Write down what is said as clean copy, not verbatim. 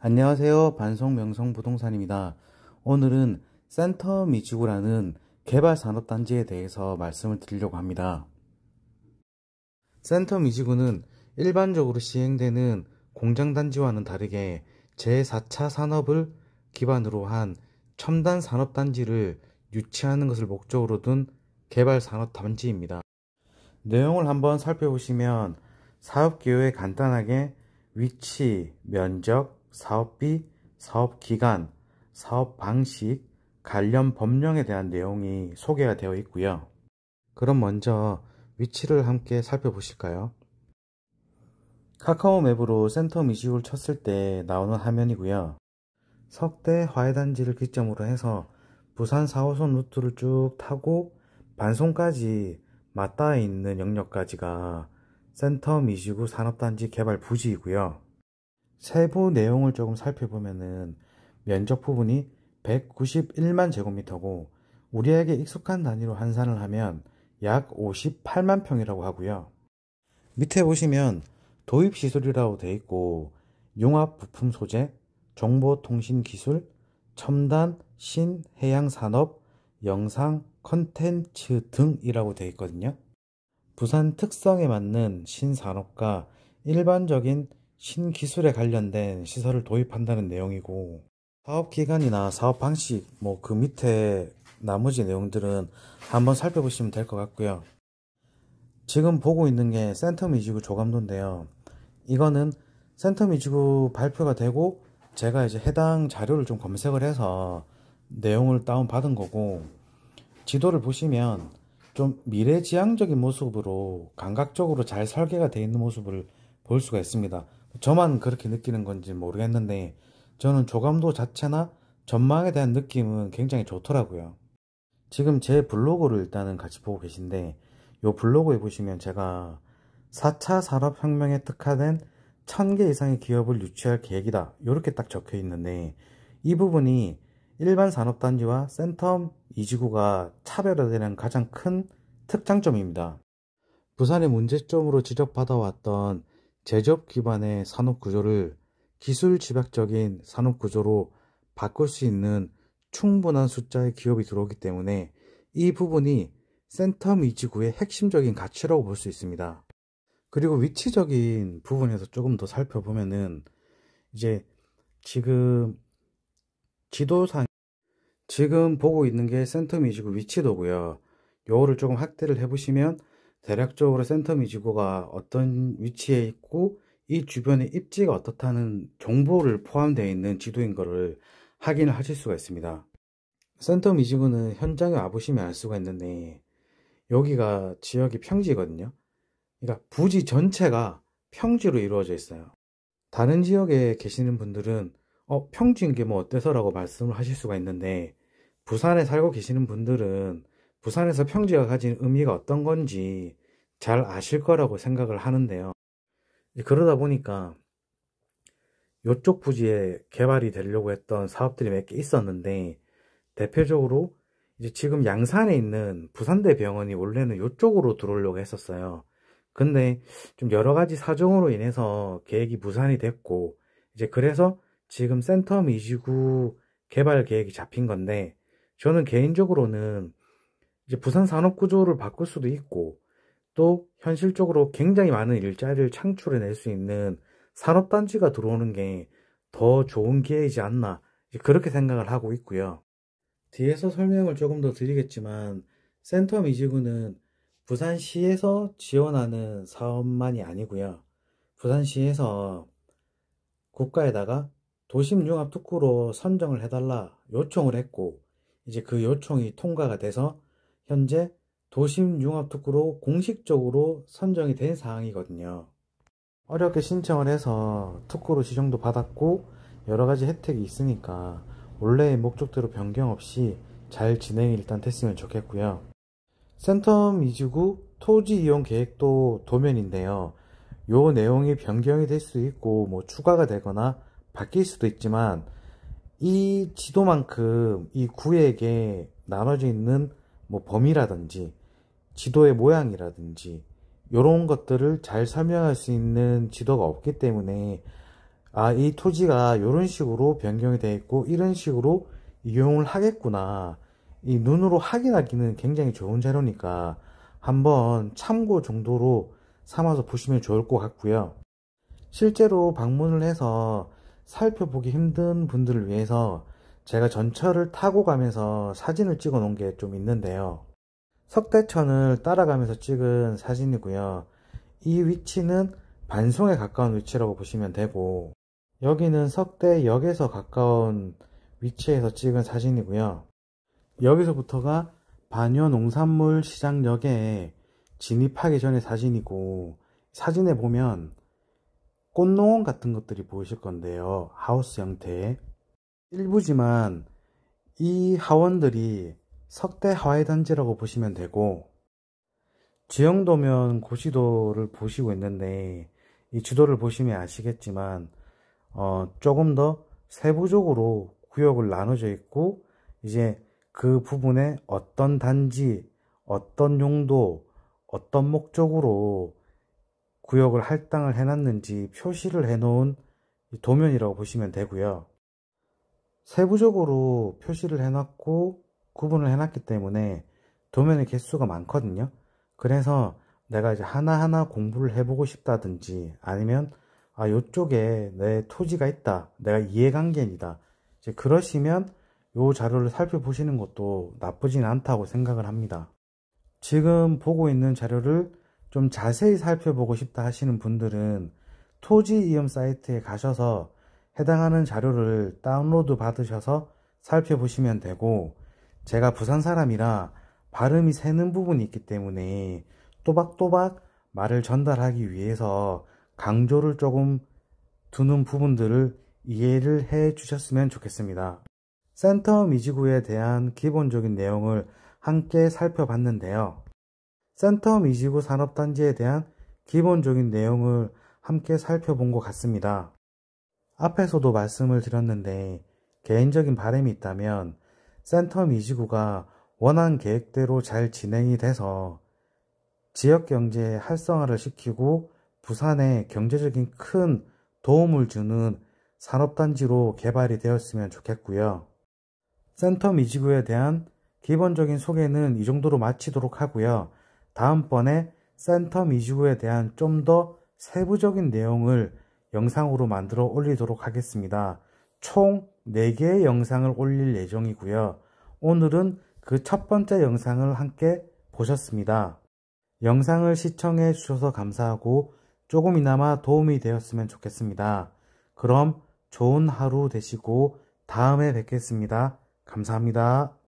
안녕하세요. 반송명성부동산입니다. 오늘은 센텀이지구라는 개발산업단지에 대해서 말씀을 드리려고 합니다. 센텀이지구는 일반적으로 시행되는 공장단지와는 다르게 제4차 산업을 기반으로 한 첨단 산업단지를 유치하는 것을 목적으로 둔 개발산업단지입니다. 내용을 한번 살펴보시면 사업기호에 간단하게 위치, 면적, 사업비, 사업기간, 사업방식, 관련 법령에 대한 내용이 소개가 되어 있고요. 그럼 먼저 위치를 함께 살펴보실까요? 카카오 맵으로 센텀이지구를 쳤을 때 나오는 화면이고요. 석대 화훼단지를 기점으로 해서 부산 4호선 루트를 쭉 타고 반송까지 맞닿아 있는 영역까지가 센텀이지구 산업단지 개발 부지이고요. 세부 내용을 조금 살펴보면은 면적 부분이 191만 제곱미터고 우리에게 익숙한 단위로 환산을 하면 약 58만 평이라고 하고요. 밑에 보시면 도입시설이라고 되어 있고 융합 부품 소재, 정보통신기술, 첨단 신해양산업, 영상 컨텐츠 등이라고 되어 있거든요. 부산 특성에 맞는 신산업과 일반적인 신기술에 관련된 시설을 도입한다는 내용이고, 사업기간이나 사업방식 그 밑에 나머지 내용들은 한번 살펴보시면 될 것 같고요. 지금 보고 있는 게 센텀이지구 조감도인데요. 이거는 센텀이지구 발표가 되고 제가 이제 해당 자료를 좀 검색을 해서 내용을 다운받은 거고, 지도를 보시면 좀 미래지향적인 모습으로 감각적으로 잘 설계가 되어 있는 모습을 볼 수가 있습니다. 저만 그렇게 느끼는 건지 모르겠는데 저는 조감도 자체나 전망에 대한 느낌은 굉장히 좋더라고요. 지금 제 블로그를 일단은 같이 보고 계신데, 이 블로그에 보시면 제가 4차 산업혁명에 특화된 1000개 이상의 기업을 유치할 계획이다 이렇게 딱 적혀 있는데, 이 부분이 일반 산업단지와 센텀이지구가 차별화되는 가장 큰 특장점입니다. 부산의 문제점으로 지적받아왔던 제조업 기반의 산업구조를 기술 집약적인 산업구조로 바꿀 수 있는 충분한 숫자의 기업이 들어오기 때문에 이 부분이 센텀이지구의 핵심적인 가치라고 볼 수 있습니다. 그리고 위치적인 부분에서 조금 더 살펴보면은 이제 지금 지도상 지금 보고 있는 게 센텀이지구 위치도고요. 요거를 조금 확대를 해보시면 대략적으로 센텀이지구가 어떤 위치에 있고 이 주변의 입지가 어떻다는 정보를 포함되어 있는 지도인 것을 확인을 하실 수가 있습니다. 센텀이지구는 현장에 와보시면 알 수가 있는데 여기가 지역이 평지거든요. 그러니까 부지 전체가 평지로 이루어져 있어요. 다른 지역에 계시는 분들은 평지인 게 뭐 어때서 라고 말씀을 하실 수가 있는데, 부산에 살고 계시는 분들은 부산에서 평지가 가진 의미가 어떤 건지 잘 아실 거라고 생각을 하는데요. 그러다 보니까 이쪽 부지에 개발이 되려고 했던 사업들이 몇 개 있었는데, 대표적으로 이제 지금 양산에 있는 부산대병원이 원래는 이쪽으로 들어오려고 했었어요. 근데 좀 여러 가지 사정으로 인해서 계획이 무산이 됐고, 이제 그래서 지금 센텀이지구 개발 계획이 잡힌 건데, 저는 개인적으로는 이제 부산 산업 구조를 바꿀 수도 있고, 또 현실적으로 굉장히 많은 일자리를 창출해낼 수 있는 산업단지가 들어오는 게 더 좋은 기회이지 않나, 그렇게 생각을 하고 있고요. 뒤에서 설명을 조금 더 드리겠지만, 센텀이지구는 부산시에서 지원하는 사업만이 아니고요. 부산시에서 국가에다가 도심융합특구로 선정을 해달라 요청을 했고, 이제 그 요청이 통과가 돼서 현재 도심융합특구로 공식적으로 선정이 된 사항이거든요. 어렵게 신청을 해서 특구로 지정도 받았고 여러가지 혜택이 있으니까 원래의 목적대로 변경 없이 잘 진행이 일단 됐으면 좋겠고요. 센텀이지구 토지 이용 계획도 도면인데요. 요 내용이 변경이 될 수 있고 추가가 되거나 바뀔 수도 있지만, 이 지도만큼 이 구역에 나눠져 있는 범위라든지 지도의 모양이라든지 이런 것들을 잘 설명할 수 있는 지도가 없기 때문에 아, 이 토지가 이런 식으로 변경이 되어 있고 이런 식으로 이용을 하겠구나. 이 눈으로 확인하기는 굉장히 좋은 자료니까 한번 참고 정도로 삼아서 보시면 좋을 것 같고요. 실제로 방문을 해서 살펴보기 힘든 분들을 위해서 제가 전철을 타고 가면서 사진을 찍어 놓은 게 좀 있는데요. 석대천을 따라가면서 찍은 사진이고요. 이 위치는 반송에 가까운 위치라고 보시면 되고, 여기는 석대역에서 가까운 위치에서 찍은 사진이고요. 여기서부터가 반려농산물 시장역에 진입하기 전의 사진이고, 사진에 보면 꽃농원 같은 것들이 보이실 건데요. 하우스 형태. 일부지만 이 하원들이 석대 하와이단지라고 보시면 되고, 지형도면 고시도를 보시고 있는데 이 지도를 보시면 아시겠지만 조금 더 세부적으로 구역을 나눠져 있고, 이제 그 부분에 어떤 단지, 어떤 용도, 어떤 목적으로 구역을 할당을 해놨는지 표시를 해놓은 도면이라고 보시면 되고요. 세부적으로 표시를 해놨고 구분을 해놨기 때문에 도면의 개수가 많거든요. 그래서 내가 이제 하나하나 공부를 해보고 싶다든지, 아니면 아, 요쪽에 내 토지가 있다, 내가 이해관계이다, 이제 그러시면 요 자료를 살펴보시는 것도 나쁘진 않다고 생각을 합니다. 지금 보고 있는 자료를 좀 자세히 살펴보고 싶다 하시는 분들은 토지이음 사이트에 가셔서 해당하는 자료를 다운로드 받으셔서 살펴보시면 되고, 제가 부산 사람이라 발음이 새는 부분이 있기 때문에 또박또박 말을 전달하기 위해서 강조를 조금 두는 부분들을 이해를 해 주셨으면 좋겠습니다. 센터 미지구에 대한 기본적인 내용을 함께 살펴봤는데요. 센터 미지구 산업단지에 대한 기본적인 내용을 함께 살펴본 것 같습니다. 앞에서도 말씀을 드렸는데 개인적인 바람이 있다면 센터 미지구가 원한 계획대로 잘 진행이 돼서 지역경제 활성화를 시키고 부산에 경제적인 큰 도움을 주는 산업단지로 개발이 되었으면 좋겠고요. 센터 미지구에 대한 기본적인 소개는 이 정도로 마치도록 하고요. 다음번에 센터 미지구에 대한 좀 더 세부적인 내용을 영상으로 만들어 올리도록 하겠습니다. 총 4개의 영상을 올릴 예정이고요. 오늘은 그 첫 번째 영상을 함께 보셨습니다. 영상을 시청해 주셔서 감사하고 조금이나마 도움이 되었으면 좋겠습니다. 그럼 좋은 하루 되시고 다음에 뵙겠습니다. 감사합니다.